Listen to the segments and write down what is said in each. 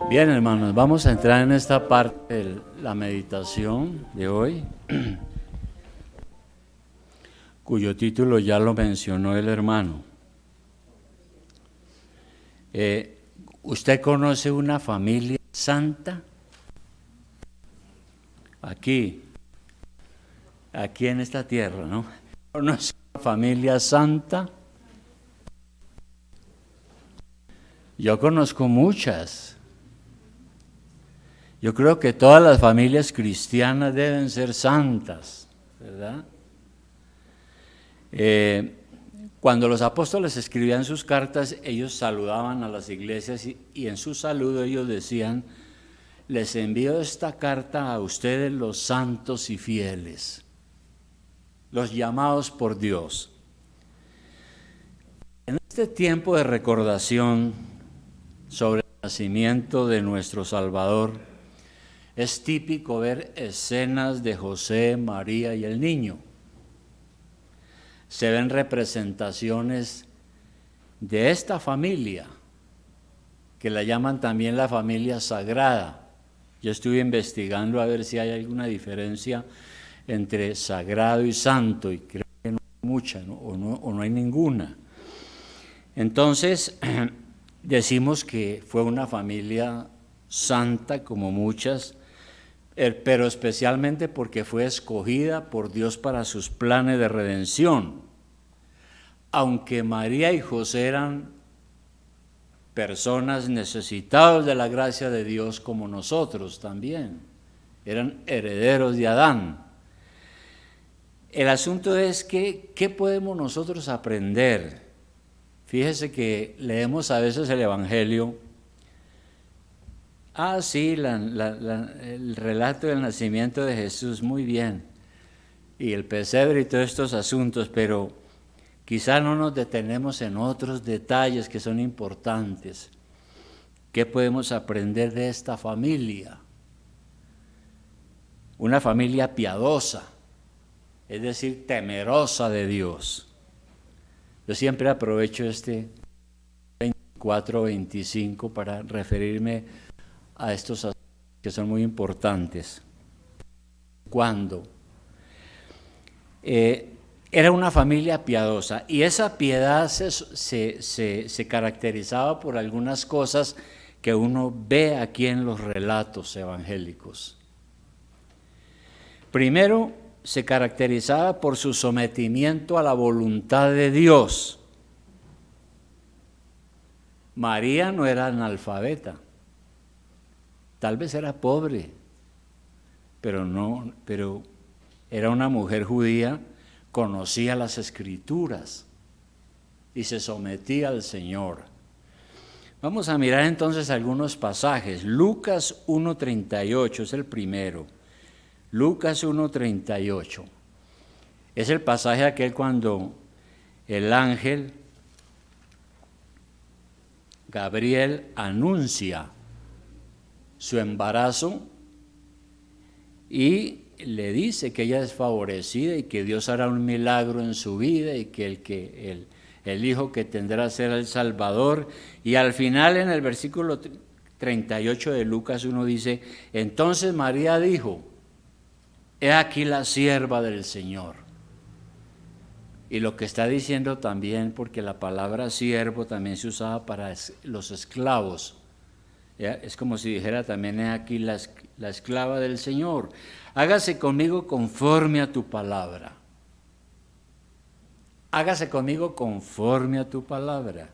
Bien, hermanos, vamos a entrar en esta parte de la meditación de hoy, cuyo título ya lo mencionó el hermano. ¿Usted conoce una familia santa? Aquí en esta tierra, ¿no? ¿Conoce una familia santa? Yo conozco muchas. Yo creo que todas las familias cristianas deben ser santas, ¿verdad? Cuando los apóstoles escribían sus cartas, ellos saludaban a las iglesias y en su saludo ellos decían: les envío esta carta a ustedes los santos y fieles, los llamados por Dios. En este tiempo de recordación sobre el nacimiento de nuestro Salvador, es típico ver escenas de José, María y el niño. Se ven representaciones de esta familia, que la llaman también la familia sagrada. Yo estuve investigando a ver si hay alguna diferencia entre sagrado y santo, y creo que no hay mucha, ¿no? O no hay ninguna. Entonces, decimos que fue una familia santa como muchas, pero especialmente porque fue escogida por Dios para sus planes de redención. Aunque María y José eran personas necesitados de la gracia de Dios como nosotros también, eran herederos de Adán. El asunto es que, ¿qué podemos nosotros aprender? Fíjese que leemos a veces el Evangelio. Sí, el relato del nacimiento de Jesús, muy bien, y el pesebre y todos estos asuntos, pero quizá no nos detenemos en otros detalles que son importantes. ¿Qué podemos aprender de esta familia? Una familia piadosa, es decir, temerosa de Dios. Yo siempre aprovecho este 24-25 para referirme a estos aspectos que son muy importantes. Cuando era una familia piadosa, y esa piedad se caracterizaba por algunas cosas que uno ve aquí en los relatos evangélicos. Primero, se caracterizaba por su sometimiento a la voluntad de Dios. María no era analfabeta. Tal vez era pobre, pero era una mujer judía, conocía las Escrituras y se sometía al Señor. Vamos a mirar entonces algunos pasajes. Lucas 1:38 es el primero. Lucas 1:38. Es el pasaje aquel cuando el ángel Gabriel anuncia su embarazo y le dice que ella es favorecida y que Dios hará un milagro en su vida y que el hijo que tendrá será el Salvador. Y al final, en el versículo 38 de Lucas 1 dice: entonces María dijo: he aquí la sierva del Señor. Y lo que está diciendo también, porque la palabra siervo también se usaba para los esclavos. Es como si dijera también: he aquí la esclava del Señor. Hágase conmigo conforme a tu palabra. Hágase conmigo conforme a tu palabra.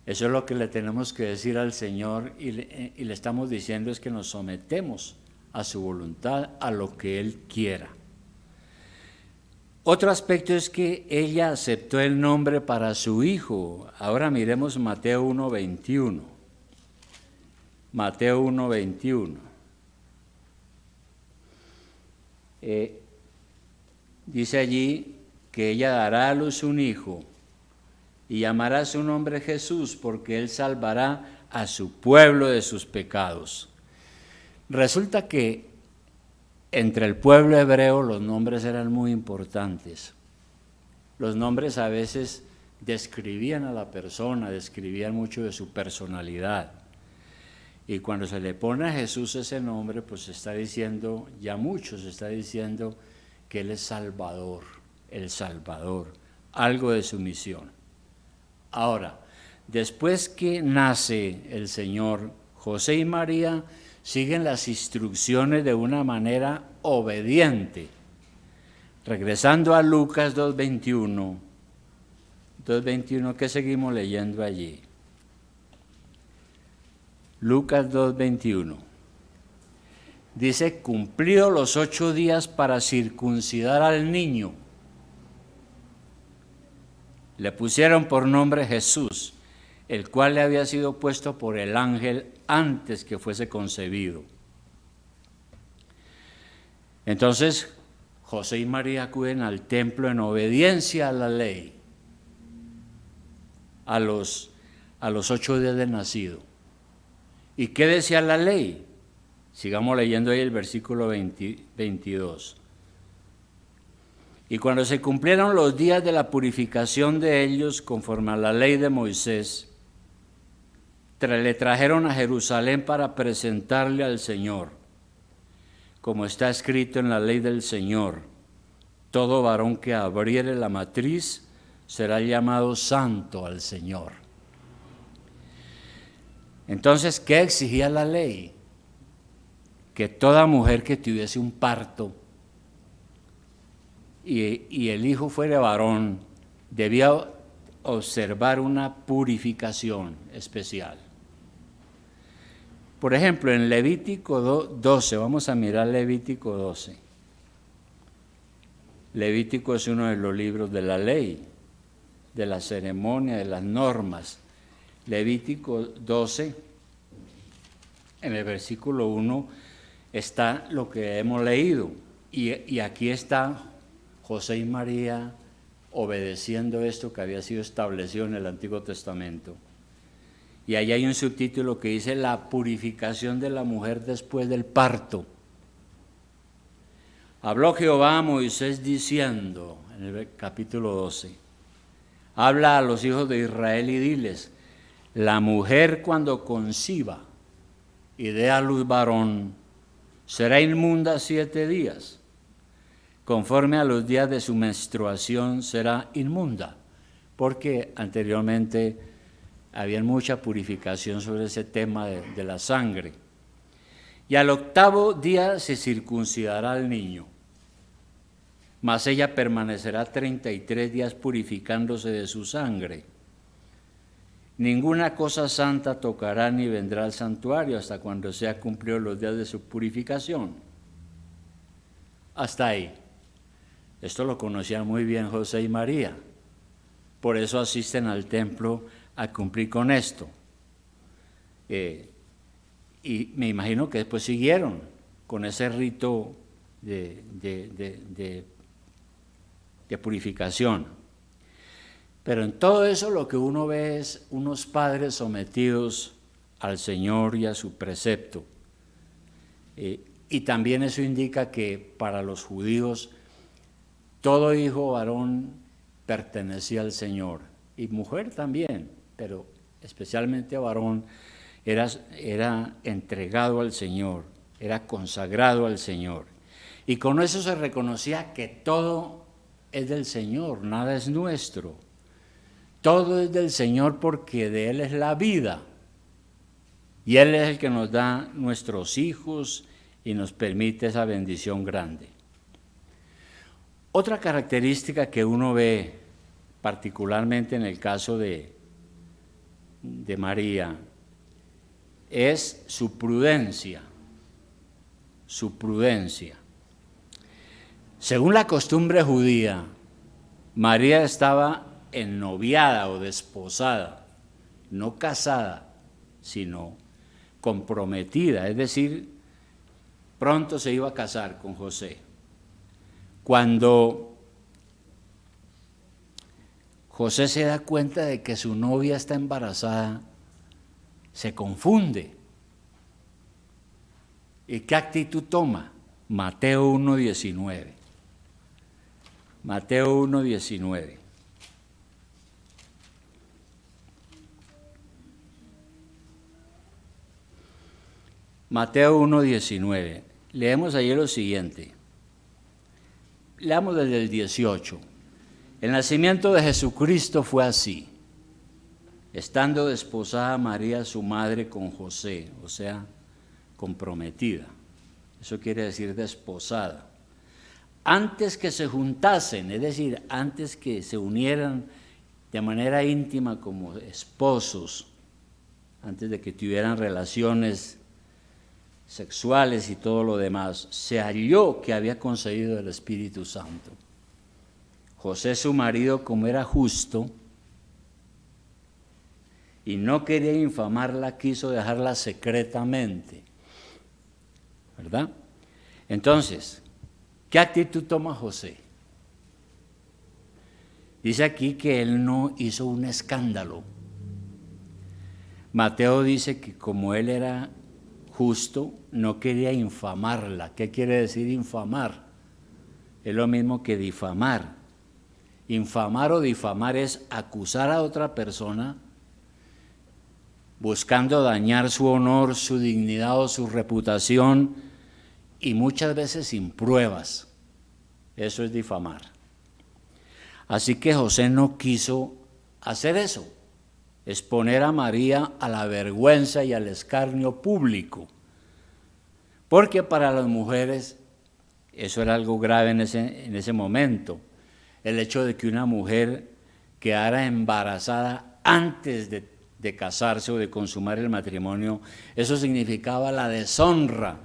Eso es lo que le tenemos que decir al Señor, y le estamos diciendo es que nos sometemos a su voluntad, a lo que Él quiera. Otro aspecto es que ella aceptó el nombre para su hijo. Ahora miremos Mateo 1:21. Mateo 1:21. Dice allí que ella dará a luz un hijo y llamará su nombre Jesús, porque él salvará a su pueblo de sus pecados. Resulta que entre el pueblo hebreo los nombres eran muy importantes. Los nombres a veces describían a la persona, describían mucho de su personalidad. Y cuando se le pone a Jesús ese nombre, pues se está diciendo, ya muchos se está diciendo que Él es Salvador, el Salvador, algo de su misión. Ahora, después que nace el Señor, José y María siguen las instrucciones de una manera obediente. Regresando a Lucas 2:21, ¿qué seguimos leyendo allí? Lucas 2:21. Dice, cumplió los 8 días para circuncidar al niño. Le pusieron por nombre Jesús, el cual le había sido puesto por el ángel antes que fuese concebido. Entonces, José y María acuden al templo en obediencia a la ley, a los 8 días de nacido. ¿Y qué decía la ley? Sigamos leyendo ahí el versículo 22. Y cuando se cumplieron los días de la purificación de ellos, conforme a la ley de Moisés, le trajeron a Jerusalén para presentarle al Señor. Como está escrito en la ley del Señor, todo varón que abriere la matriz será llamado santo al Señor. Entonces, ¿qué exigía la ley? Que toda mujer que tuviese un parto y el hijo fuera varón, debía observar una purificación especial. Por ejemplo, en Levítico 12, vamos a mirar Levítico 12. Levítico es uno de los libros de la ley, de la ceremonia, de las normas. Levítico 12, en el versículo 1, está lo que hemos leído. Y aquí está José y María obedeciendo esto que había sido establecido en el Antiguo Testamento. Y ahí hay un subtítulo que dice la purificación de la mujer después del parto. Habló Jehová a Moisés diciendo, en el capítulo 12, habla a los hijos de Israel y diles, la mujer cuando conciba y dé a luz varón, será inmunda 7 días. Conforme a los días de su menstruación será inmunda, porque anteriormente había mucha purificación sobre ese tema de la sangre. Y al 8º día se circuncidará al niño, mas ella permanecerá 33 días purificándose de su sangre. Ninguna cosa santa tocará ni vendrá al santuario hasta cuando sea cumplido los días de su purificación. Hasta ahí. Esto lo conocían muy bien José y María. Por eso asisten al templo a cumplir con esto. Y me imagino que después siguieron con ese rito de purificación. Pero en todo eso lo que uno ve es unos padres sometidos al Señor y a su precepto. Y también eso indica que para los judíos todo hijo varón pertenecía al Señor, y mujer también, pero especialmente varón era entregado al Señor, era consagrado al Señor. Y con eso se reconocía que todo es del Señor, nada es nuestro. Todo es del Señor porque de Él es la vida. Y Él es el que nos da nuestros hijos y nos permite esa bendición grande. Otra característica que uno ve, particularmente en el caso de María, es su prudencia. Su prudencia. Según la costumbre judía, María estaba ennoviada o desposada, no casada, sino comprometida, es decir, pronto se iba a casar con José. Cuando José se da cuenta de que su novia está embarazada, se confunde. ¿Y qué actitud toma? Mateo 1:19. Mateo 1:19. Mateo 1:19. Leemos allí lo siguiente. Leamos desde el 18. El nacimiento de Jesucristo fue así. Estando desposada María, su madre, con José, o sea, comprometida. Eso quiere decir desposada. Antes que se juntasen, es decir, antes que se unieran de manera íntima como esposos, antes de que tuvieran relaciones sexuales y todo lo demás, se halló que había concebido el Espíritu Santo. José, su marido, como era justo y no quería infamarla, quiso dejarla secretamente, ¿verdad? Entonces, ¿qué actitud toma José? Dice aquí que él no hizo un escándalo. Mateo dice que como él era justo, no quería infamarla. ¿Qué quiere decir infamar? Es lo mismo que difamar. Infamar o difamar es acusar a otra persona buscando dañar su honor, su dignidad o su reputación, y muchas veces sin pruebas. Eso es difamar. Así que José no quiso hacer eso, exponer a María a la vergüenza y al escarnio público, porque para las mujeres eso era algo grave en ese momento. El hecho de que una mujer quedara embarazada antes de casarse o de consumar el matrimonio, eso significaba la deshonra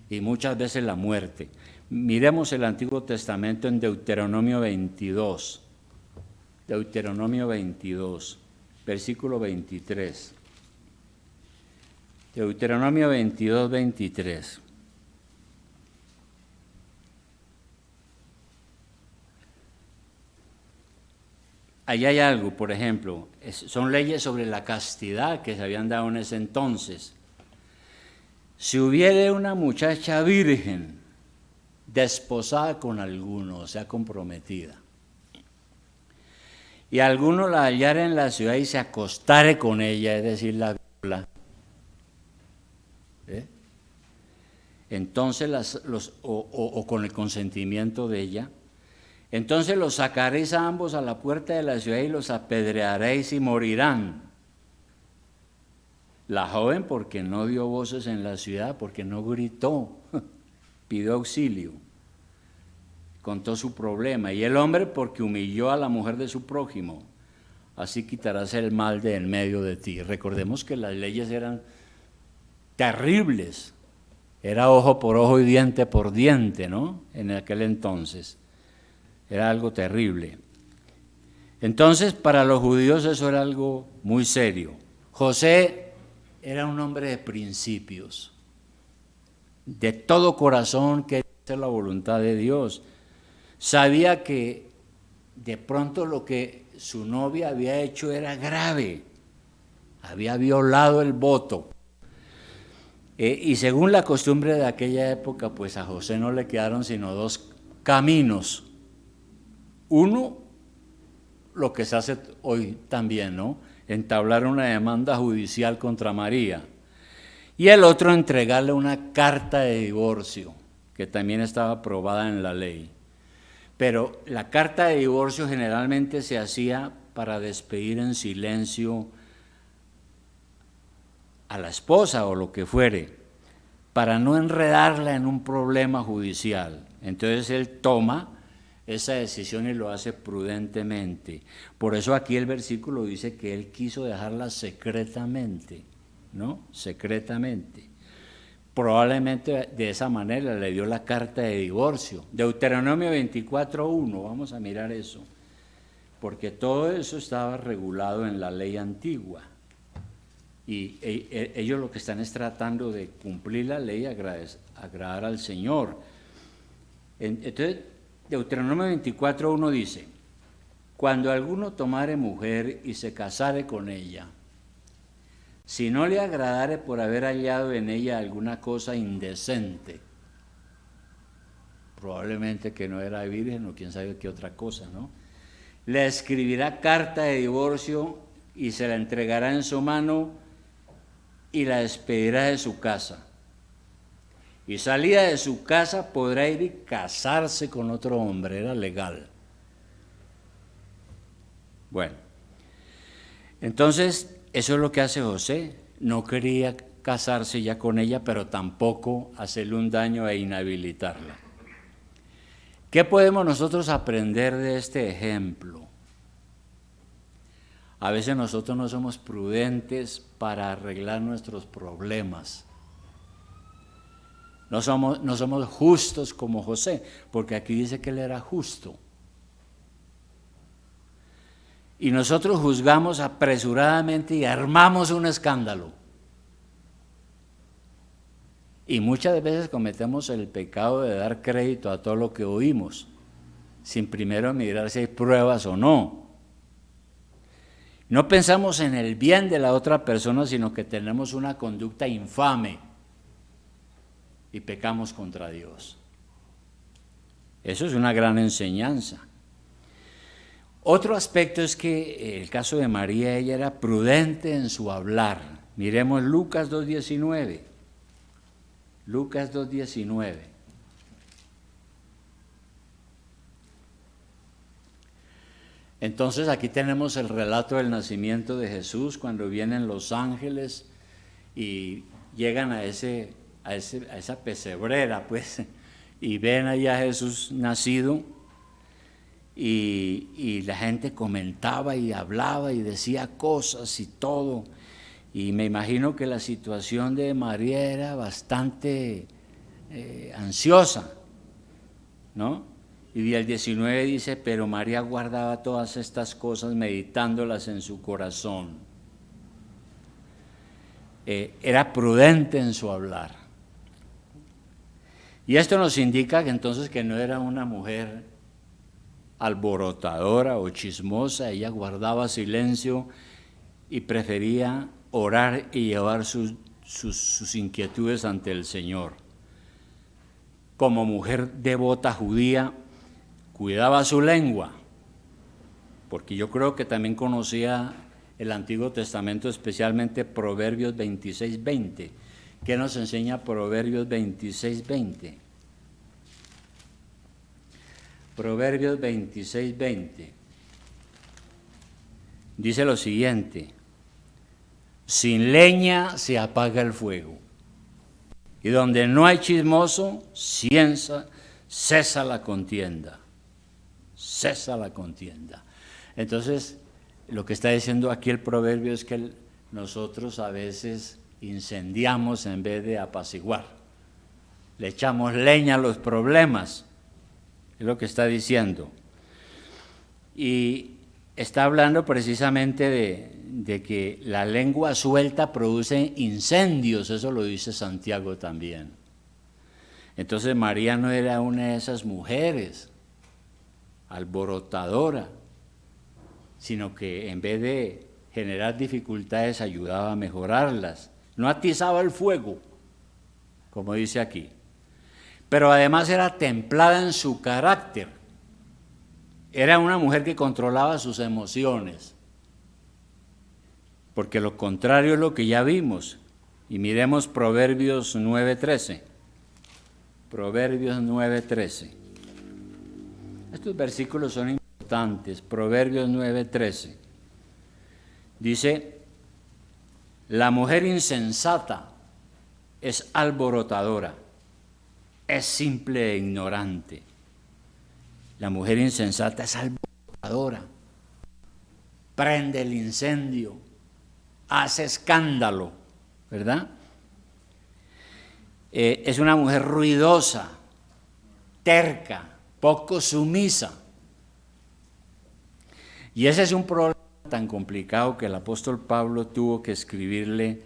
y muchas veces la muerte. Miremos el Antiguo Testamento en Deuteronomio 22. Deuteronomio 22, versículo 23. Deuteronomio 22, 23. Allí hay algo, por ejemplo, son leyes sobre la castidad que se habían dado en ese entonces. Si hubiere una muchacha virgen desposada con alguno, o sea, comprometida, y alguno la hallara en la ciudad y se acostare con ella, es decir, la viola, entonces o con el consentimiento de ella, entonces los sacaréis a ambos a la puerta de la ciudad y los apedrearéis y morirán. La joven porque no dio voces en la ciudad, porque no gritó, pidió auxilio, contó su problema. Y el hombre porque humilló a la mujer de su prójimo. Así quitarás el mal de en medio de ti. Recordemos que las leyes eran terribles. Era ojo por ojo y diente por diente, ¿no? En aquel entonces. Era algo terrible. Entonces, para los judíos eso era algo muy serio. José era un hombre de principios. De todo corazón quería hacer la voluntad de Dios. Sabía que de pronto lo que su novia había hecho era grave. Había violado el voto. Y según la costumbre de aquella época, pues a José no le quedaron sino dos caminos. Uno, lo que se hace hoy también, ¿no? Entablar una demanda judicial contra María. Y el otro, entregarle una carta de divorcio, que también estaba aprobada en la ley. Pero la carta de divorcio generalmente se hacía para despedir en silencio a la esposa o lo que fuere, para no enredarla en un problema judicial. Entonces él toma esa decisión y lo hace prudentemente. Por eso aquí el versículo dice que él quiso dejarla secretamente, ¿no? Secretamente. Probablemente de esa manera le dio la carta de divorcio. Deuteronomio 24:1, vamos a mirar eso, porque todo eso estaba regulado en la ley antigua. Y ellos lo que están es tratando de cumplir la ley y agradar al Señor. Entonces, Deuteronomio 24:1 dice: cuando alguno tomare mujer y se casare con ella, si no le agradare por haber hallado en ella alguna cosa indecente, probablemente que no era virgen o quién sabe qué otra cosa, ¿no? Le escribirá carta de divorcio y se la entregará en su mano y la despedirá de su casa. y salida de su casa podrá ir y casarse con otro hombre, era legal. Bueno, entonces eso es lo que hace José, no quería casarse ya con ella, pero tampoco hacerle un daño e inhabilitarla. ¿Qué podemos nosotros aprender de este ejemplo? A veces nosotros no somos prudentes para arreglar nuestros problemas. No somos justos como José, porque aquí dice que él era justo. Y nosotros juzgamos apresuradamente y armamos un escándalo. Y muchas veces cometemos el pecado de dar crédito a todo lo que oímos, sin primero mirar si hay pruebas o no. No pensamos en el bien de la otra persona, sino que tenemos una conducta infame y pecamos contra Dios. Eso es una gran enseñanza. Otro aspecto es que el caso de María, ella era prudente en su hablar. Miremos Lucas 2:19. Lucas 2:19. Entonces aquí tenemos el relato del nacimiento de Jesús, cuando vienen los ángeles y llegan a esa pesebrera, pues, y ven allá a Jesús nacido, y la gente comentaba y hablaba y decía cosas y todo. Y me imagino que la situación de María era bastante ansiosa, ¿no? Y el 19 dice, pero María guardaba todas estas cosas meditándolas en su corazón. Era prudente en su hablar. Y esto nos indica que entonces que no era una mujer alborotadora o chismosa, ella guardaba silencio y prefería orar y llevar sus inquietudes ante el Señor. Como mujer devota judía, cuidaba su lengua, porque yo creo que también conocía el Antiguo Testamento, especialmente Proverbios 26:20. ¿Qué nos enseña Proverbios 26:20? Proverbios 26:20. Dice lo siguiente: sin leña se apaga el fuego, y donde no hay chismoso, cesa la contienda. Cesa la contienda. Entonces, lo que está diciendo aquí el proverbio es que nosotros a veces incendiamos en vez de apaciguar. Le echamos leña a los problemas. Es lo que está diciendo. Y está hablando precisamente de que la lengua suelta produce incendios, eso lo dice Santiago también. Entonces María no era una de esas mujeres alborotadora, sino que en vez de generar dificultades ayudaba a mejorarlas, no atizaba el fuego, como dice aquí. Pero además era templada en su carácter. Era una mujer que controlaba sus emociones, porque lo contrario es lo que ya vimos. Y miremos Proverbios 9:13. Proverbios 9:13. Estos versículos son importantes. Proverbios 9:13. Dice, la mujer insensata es alborotadora, es simple e ignorante. La mujer insensata es alborotadora, prende el incendio, hace escándalo, ¿verdad? Es una mujer ruidosa, terca, poco sumisa. Y ese es un problema tan complicado que el apóstol Pablo tuvo que escribirle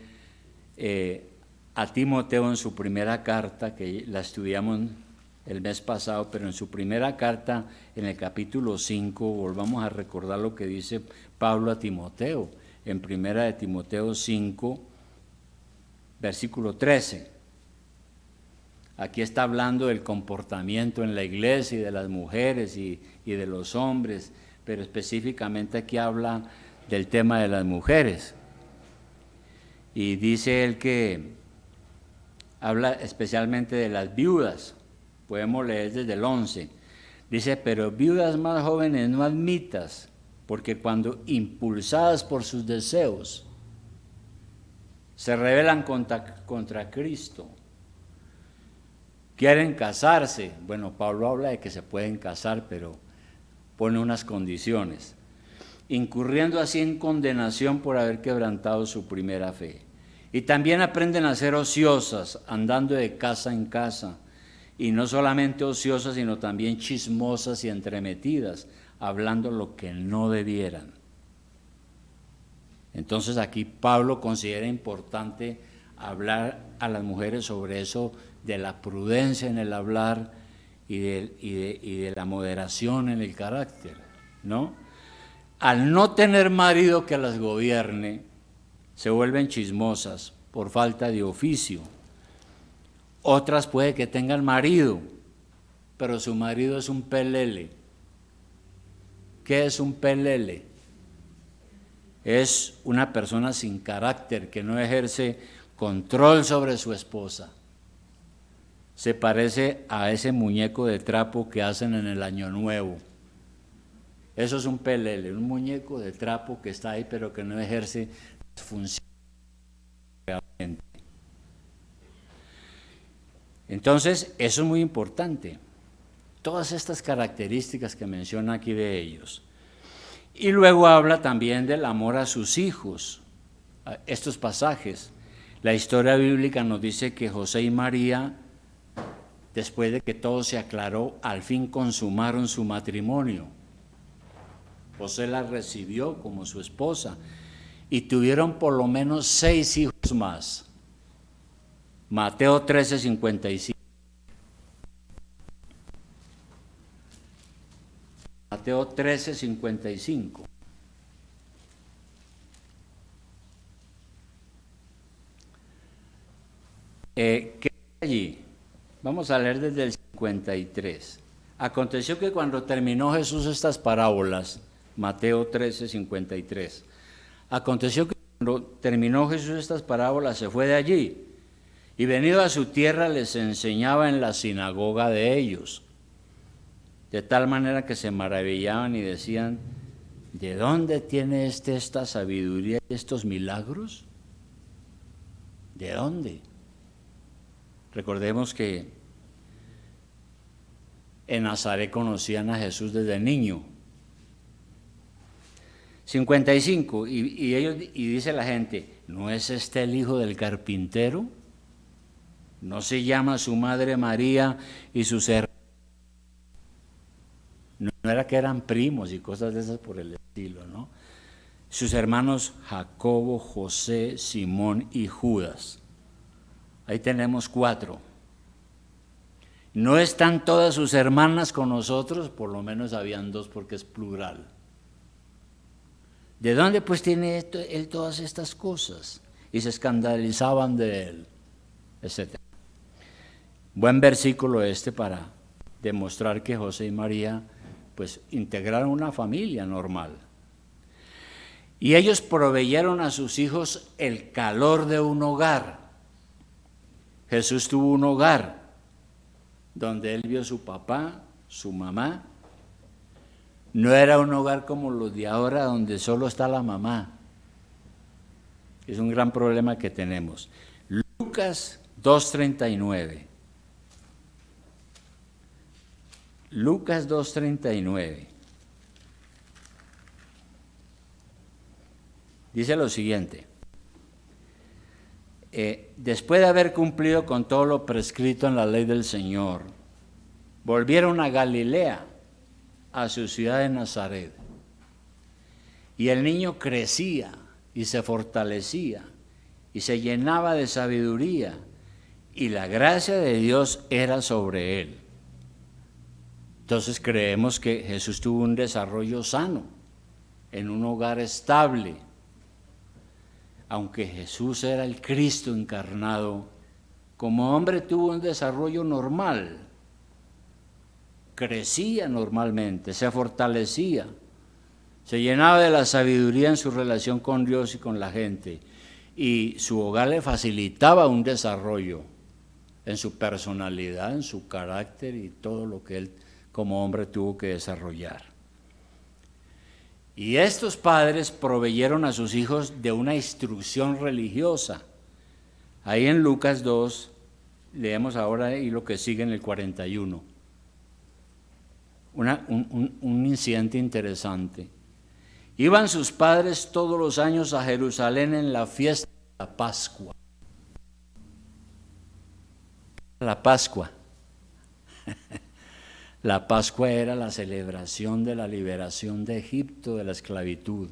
a Timoteo en su primera carta, que la estudiamos el mes pasado, pero en su primera carta, en el capítulo 5, volvamos a recordar lo que dice Pablo a Timoteo, en primera de Timoteo 5, versículo 13. Aquí está hablando del comportamiento en la iglesia y de las mujeres y de los hombres, pero específicamente aquí habla del tema de las mujeres. Y dice él que habla especialmente de las viudas. Podemos leer desde el 11. Dice, pero viudas más jóvenes no admitas, porque cuando impulsadas por sus deseos se rebelan contra Cristo, quieren casarse. Bueno, Pablo habla de que se pueden casar, pero pone unas condiciones, incurriendo así en condenación por haber quebrantado su primera fe. Y también aprenden a ser ociosas, andando de casa en casa, y no solamente ociosas, sino también chismosas y entremetidas, hablando lo que no debieran. Entonces aquí Pablo considera importante hablar a las mujeres sobre eso de la prudencia en el hablar y de la moderación en el carácter, ¿no? Al no tener marido que las gobierne, se vuelven chismosas por falta de oficio. Otras puede que tengan marido, pero su marido es un pelele. ¿Qué es un pelele? Es una persona sin carácter que no ejerce control sobre su esposa. Se parece a ese muñeco de trapo que hacen en el Año Nuevo. Eso es un pelele, un muñeco de trapo que está ahí pero que no ejerce función realmente. Entonces, eso es muy importante. Todas estas características que menciona aquí de ellos. Y luego habla también del amor a sus hijos. Estos pasajes, la historia bíblica nos dice que José y María, después de que todo se aclaró, al fin consumaron su matrimonio. José la recibió como su esposa y tuvieron por lo menos 6 hijos más. Mateo 13:55. Mateo 13:55. ¿Qué hay allí? Vamos a leer desde el 53. Aconteció que cuando terminó Jesús estas parábolas, Mateo 13:53, aconteció que cuando terminó Jesús estas parábolas se fue de allí y venido a su tierra les enseñaba en la sinagoga de ellos, de tal manera que se maravillaban y decían, ¿de dónde tiene esta sabiduría y estos milagros? ¿De dónde? Recordemos que en Nazaret conocían a Jesús desde niño. 55, y dice la gente, ¿no es este el hijo del carpintero? ¿No se llama su madre María y sus hermanos? No era que eran primos y cosas de esas por el estilo, ¿no? Sus hermanos Jacobo, José, Simón y Judas. Ahí tenemos 4. ¿No están todas sus hermanas con nosotros? Por lo menos habían 2 porque es plural. ¿De dónde pues tiene él todas estas cosas? Y se escandalizaban de él, etc. Buen versículo este para demostrar que José y María pues integraron una familia normal. Y ellos proveyeron a sus hijos el calor de un hogar. Jesús tuvo un hogar donde él vio su papá, su mamá. No era un hogar como los de ahora donde solo está la mamá. Es un gran problema que tenemos. Lucas 2:39. Lucas 2:39. Dice lo siguiente. Después de haber cumplido con todo lo prescrito en la ley del Señor, volvieron a Galilea, a su ciudad de Nazaret. Y el niño crecía y se fortalecía y se llenaba de sabiduría y la gracia de Dios era sobre él. Entonces creemos que Jesús tuvo un desarrollo sano, en un hogar estable. Aunque Jesús era el Cristo encarnado, como hombre tuvo un desarrollo normal. Crecía normalmente, se fortalecía, se llenaba de la sabiduría en su relación con Dios y con la gente, y su hogar le facilitaba un desarrollo en su personalidad, en su carácter y todo lo que él como hombre tuvo que desarrollar. Y estos padres proveyeron a sus hijos de una instrucción religiosa. Ahí en Lucas 2, leemos ahora y lo que sigue en el 41. Un incidente interesante. Iban sus padres todos los años a Jerusalén en la fiesta de la Pascua. La Pascua. La Pascua era la celebración de la liberación de Egipto, de la esclavitud.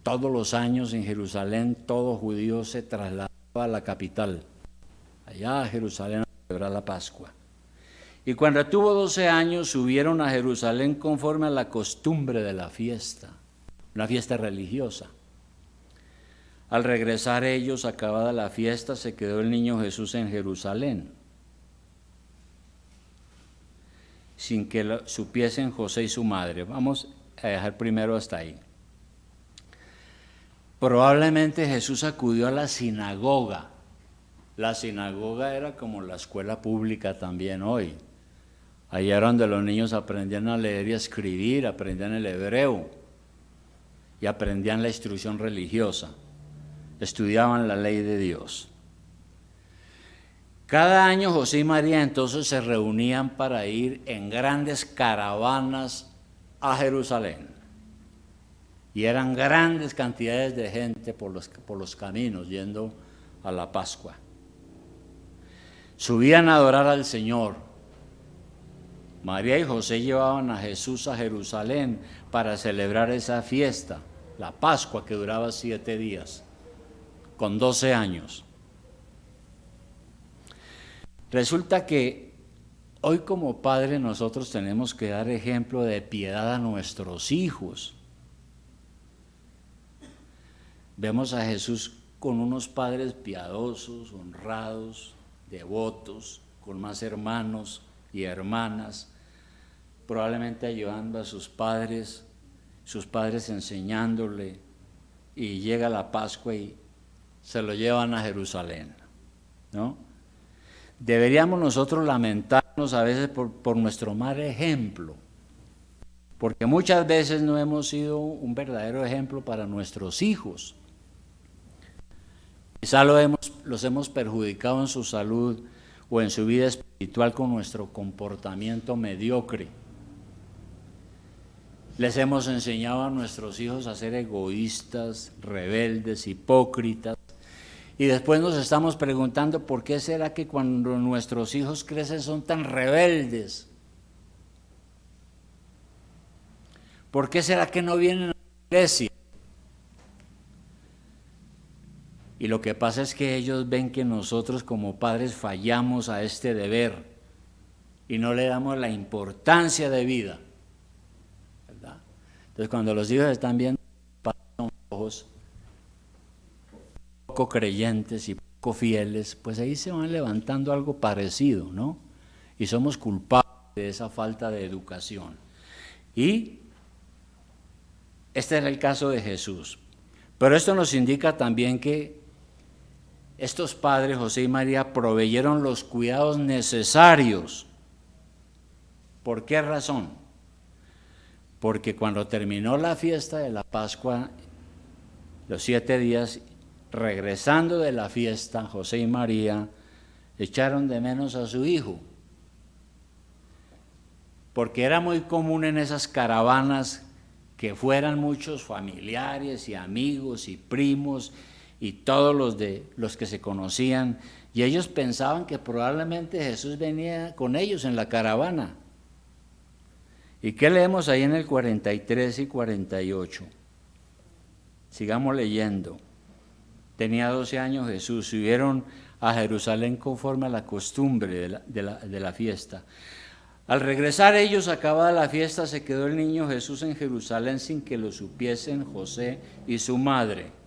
Todos los años en Jerusalén, todo judío se trasladaba a la capital, allá a Jerusalén, a celebrar la Pascua. Y cuando tuvo 12 años, subieron a Jerusalén conforme a la costumbre de la fiesta, una fiesta religiosa. Al regresar ellos, acabada la fiesta, se quedó el niño Jesús en Jerusalén, sin que lo supiesen José y su madre. Vamos a dejar primero hasta ahí. Probablemente Jesús acudió a la sinagoga. La sinagoga era como la escuela pública también hoy. Allá era donde los niños aprendían a leer y a escribir, aprendían el hebreo y aprendían la instrucción religiosa. Estudiaban la ley de Dios. Cada año José y María entonces se reunían para ir en grandes caravanas a Jerusalén. Y eran grandes cantidades de gente por los caminos yendo a la Pascua. Subían a adorar al Señor. María y José llevaban a Jesús a Jerusalén para celebrar esa fiesta, la Pascua, que duraba 7 días, con 12 años. Resulta que hoy como padres nosotros tenemos que dar ejemplo de piedad a nuestros hijos. Vemos a Jesús con unos padres piadosos, honrados, devotos, con más hermanos y hermanas, probablemente ayudando a sus padres enseñándole, y llega la Pascua y se lo llevan a Jerusalén, ¿no? Deberíamos nosotros lamentarnos a veces por nuestro mal ejemplo, porque muchas veces no hemos sido un verdadero ejemplo para nuestros hijos. Quizá los hemos perjudicado en su salud o en su vida espiritual con nuestro comportamiento mediocre. Les hemos enseñado a nuestros hijos a ser egoístas, rebeldes, hipócritas. Y después nos estamos preguntando por qué será que cuando nuestros hijos crecen son tan rebeldes. ¿Por qué será que no vienen a la iglesia? Y lo que pasa es que ellos ven que nosotros como padres fallamos a este deber y no le damos la importancia de vida, ¿verdad? Entonces cuando los hijos están viendo ojos poco creyentes y poco fieles, pues ahí se van levantando algo parecido, ¿no? Y somos culpables de esa falta de educación. Y este era el caso de Jesús. Pero esto nos indica también que estos padres, José y María, proveyeron los cuidados necesarios. ¿Por qué razón? Porque cuando terminó la fiesta de la Pascua, los 7 días, regresando de la fiesta, José y María echaron de menos a su hijo. Porque era muy común en esas caravanas que fueran muchos familiares y amigos y primos y todos los que se conocían, y ellos pensaban que probablemente Jesús venía con ellos en la caravana. ¿Y qué leemos ahí en el 43 y 48? Sigamos leyendo. Tenía 12 años Jesús, subieron a Jerusalén conforme a la costumbre de la fiesta. Al regresar ellos, acabada la fiesta, se quedó el niño Jesús en Jerusalén sin que lo supiesen José y su madre.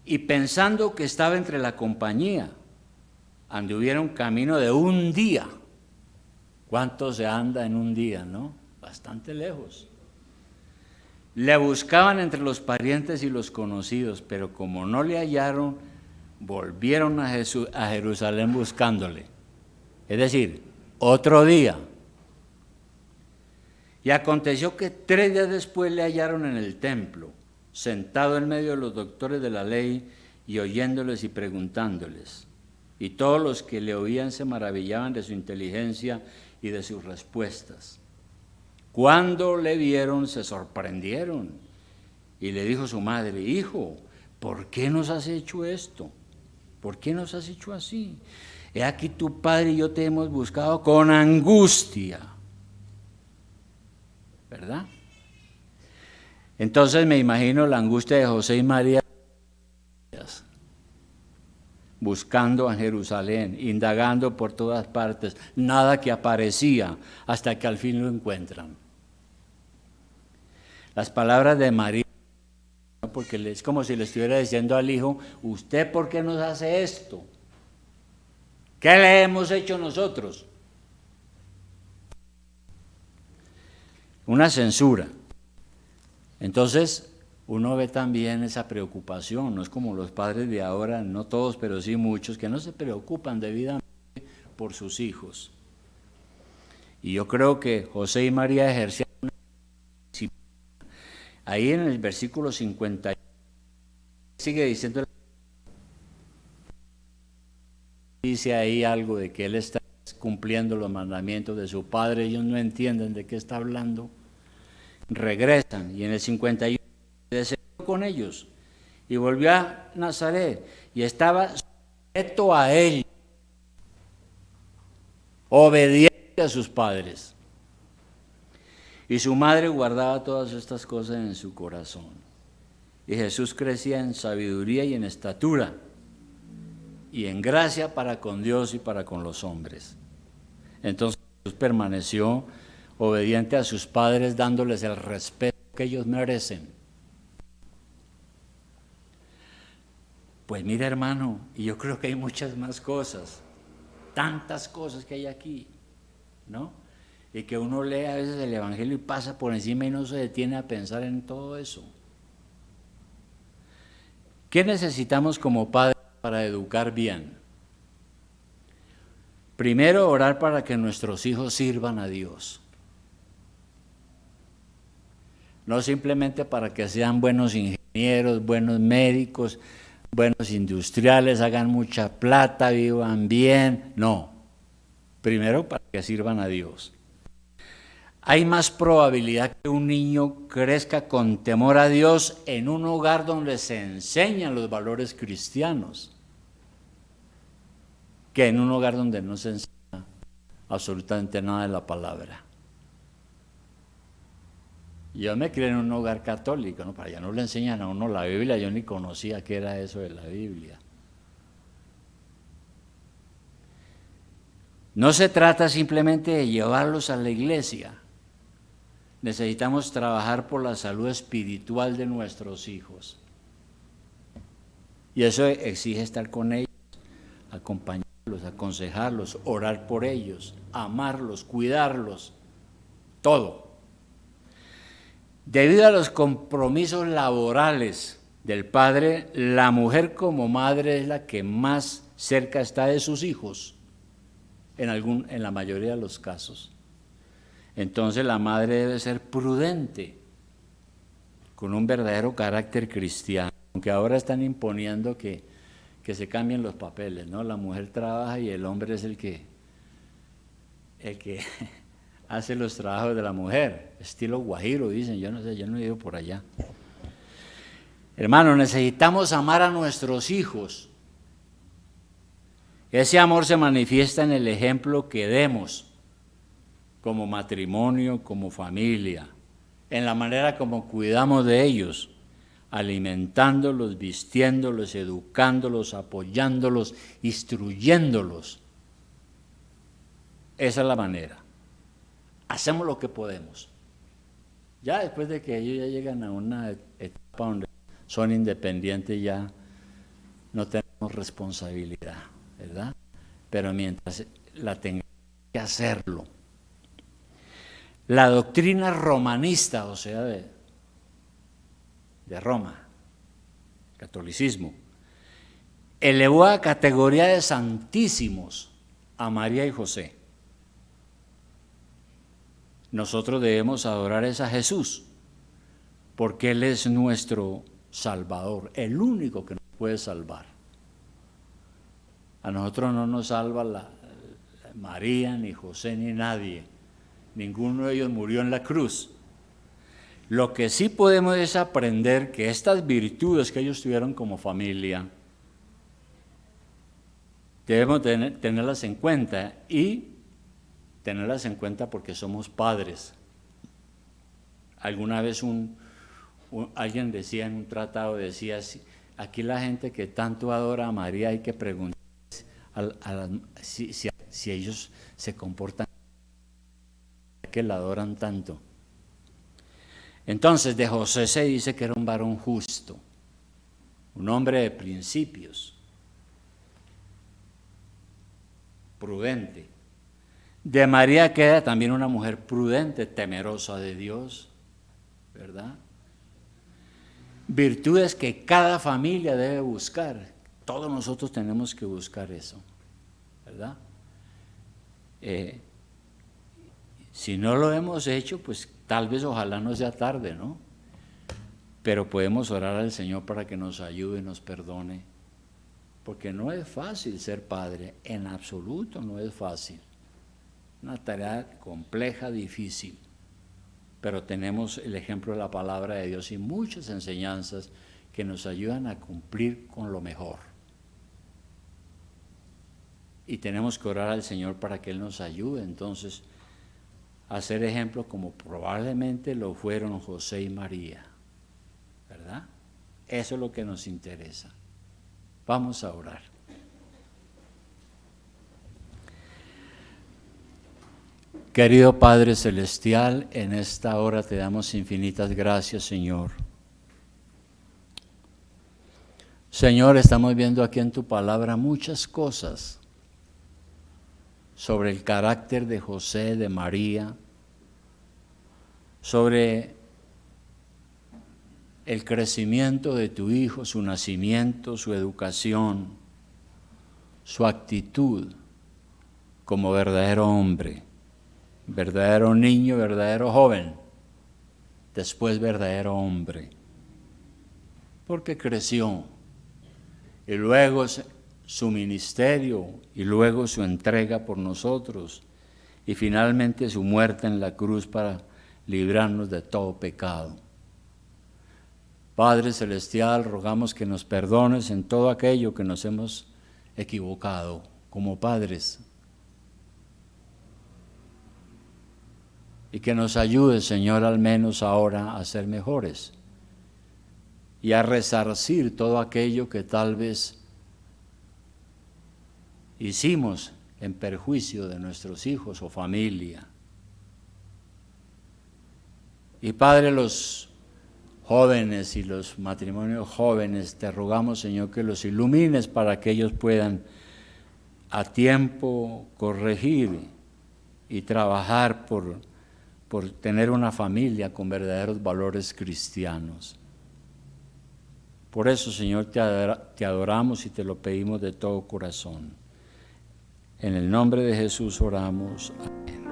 Y pensando que estaba entre la compañía, anduvieron camino de un día. ¿Cuánto se anda en un día, no? Bastante lejos. Le buscaban entre los parientes y los conocidos, pero como no le hallaron, volvieron a Jerusalén buscándole. Es decir, otro día. Y aconteció que 3 días después le hallaron en el templo, sentado en medio de los doctores de la ley y oyéndoles y preguntándoles. Y todos los que le oían se maravillaban de su inteligencia y de sus respuestas. Cuando le vieron, se sorprendieron. Y le dijo su madre: hijo, ¿por qué nos has hecho esto? ¿Por qué nos has hecho así? He aquí tu padre y yo te hemos buscado con angustia. ¿Verdad? Entonces me imagino la angustia de José y María buscando a Jerusalén, indagando por todas partes, nada que aparecía, hasta que al fin lo encuentran. Las palabras de María, porque es como si le estuviera diciendo al hijo: ¿usted por qué nos hace esto? ¿Qué le hemos hecho nosotros? Una censura. Entonces, uno ve también esa preocupación, no es como los padres de ahora, no todos, pero sí muchos, que no se preocupan debidamente por sus hijos. Y yo creo que José y María ejercían una disciplina. Ahí en el versículo 50, sigue diciendo, dice ahí algo de que él está cumpliendo los mandamientos de su padre, ellos no entienden de qué está hablando, regresan, y en el 51 se descendió con ellos, y volvió a Nazaret, y estaba sujeto a él, obediente a sus padres, y su madre guardaba todas estas cosas en su corazón, y Jesús crecía en sabiduría y en estatura, y en gracia para con Dios y para con los hombres. Entonces Jesús permaneció obediente a sus padres, dándoles el respeto que ellos merecen. Pues mira, hermano, y yo creo que hay muchas más cosas, tantas cosas que hay aquí, ¿no? Y que uno lee a veces el Evangelio y pasa por encima y no se detiene a pensar en todo eso. ¿Qué necesitamos como padres para educar bien? Primero, orar para que nuestros hijos sirvan a Dios. No simplemente para que sean buenos ingenieros, buenos médicos, buenos industriales, hagan mucha plata, vivan bien. No. Primero, para que sirvan a Dios. Hay más probabilidad que un niño crezca con temor a Dios en un hogar donde se enseñan los valores cristianos, que en un hogar donde no se enseña absolutamente nada de la palabra. Yo me crié en un hogar católico, ¿no? Para allá no le enseñan a uno la Biblia, yo ni conocía qué era eso de la Biblia. No se trata simplemente de llevarlos a la iglesia. Necesitamos trabajar por la salud espiritual de nuestros hijos. Y eso exige estar con ellos, acompañarlos, aconsejarlos, orar por ellos, amarlos, cuidarlos, todo. Debido a los compromisos laborales del padre, la mujer como madre es la que más cerca está de sus hijos, en la mayoría de los casos. Entonces la madre debe ser prudente, con un verdadero carácter cristiano, aunque ahora están imponiendo que se cambien los papeles, ¿no? La mujer trabaja y el hombre es el que hace los trabajos de la mujer, estilo guajiro, dicen, yo no sé, yo no he ido por allá. Hermano, necesitamos amar a nuestros hijos. Ese amor se manifiesta en el ejemplo que demos como matrimonio, como familia, en la manera como cuidamos de ellos, alimentándolos, vistiéndolos, educándolos, apoyándolos, instruyéndolos. Esa es la manera. Hacemos lo que podemos. Ya después de que ellos ya llegan a una etapa donde son independientes, ya no tenemos responsabilidad, ¿verdad? Pero mientras la tengamos que hacerlo. La doctrina romanista, o sea, de Roma, catolicismo, elevó a categoría de santísimos a María y José. Nosotros debemos adorar a Jesús, porque Él es nuestro Salvador, el único que nos puede salvar. A nosotros no nos salva María, ni José, ni nadie. Ninguno de ellos murió en la cruz. Lo que sí podemos es aprender que estas virtudes que ellos tuvieron como familia, debemos tenerlas en cuenta, y tenerlas en cuenta porque somos padres. Alguna vez alguien decía en un tratado, decía, aquí la gente que tanto adora a María hay que preguntar si ellos se comportan que la adoran tanto. Entonces de José se dice que era un varón justo, un hombre de principios, prudente. De María queda también una mujer prudente, temerosa de Dios, ¿verdad? Virtudes que cada familia debe buscar. Todos nosotros tenemos que buscar eso, ¿verdad? Si no lo hemos hecho, pues tal vez ojalá no sea tarde, ¿no? Pero podemos orar al Señor para que nos ayude y nos perdone, porque no es fácil ser padre, en absoluto no es fácil. Una tarea compleja, difícil, pero tenemos el ejemplo de la palabra de Dios y muchas enseñanzas que nos ayudan a cumplir con lo mejor. Y tenemos que orar al Señor para que Él nos ayude entonces a ser ejemplo como probablemente lo fueron José y María, ¿verdad? Eso es lo que nos interesa. Vamos a orar. Querido Padre Celestial, en esta hora te damos infinitas gracias, Señor. Señor, estamos viendo aquí en tu palabra muchas cosas sobre el carácter de José, de María, sobre el crecimiento de tu hijo, su nacimiento, su educación, su actitud como verdadero hombre, verdadero niño, verdadero joven, después verdadero hombre, porque creció, y luego su ministerio, y luego su entrega por nosotros, y finalmente su muerte en la cruz para librarnos de todo pecado. Padre Celestial, rogamos que nos perdones en todo aquello que nos hemos equivocado como padres, y que nos ayudes, Señor, al menos ahora a ser mejores y a resarcir todo aquello que tal vez hicimos en perjuicio de nuestros hijos o familia. Y Padre, los jóvenes y los matrimonios jóvenes, te rogamos, Señor, que los ilumines para que ellos puedan a tiempo corregir y trabajar por tener una familia con verdaderos valores cristianos. Por eso, Señor, te adoramos y te lo pedimos de todo corazón. En el nombre de Jesús oramos. Amén.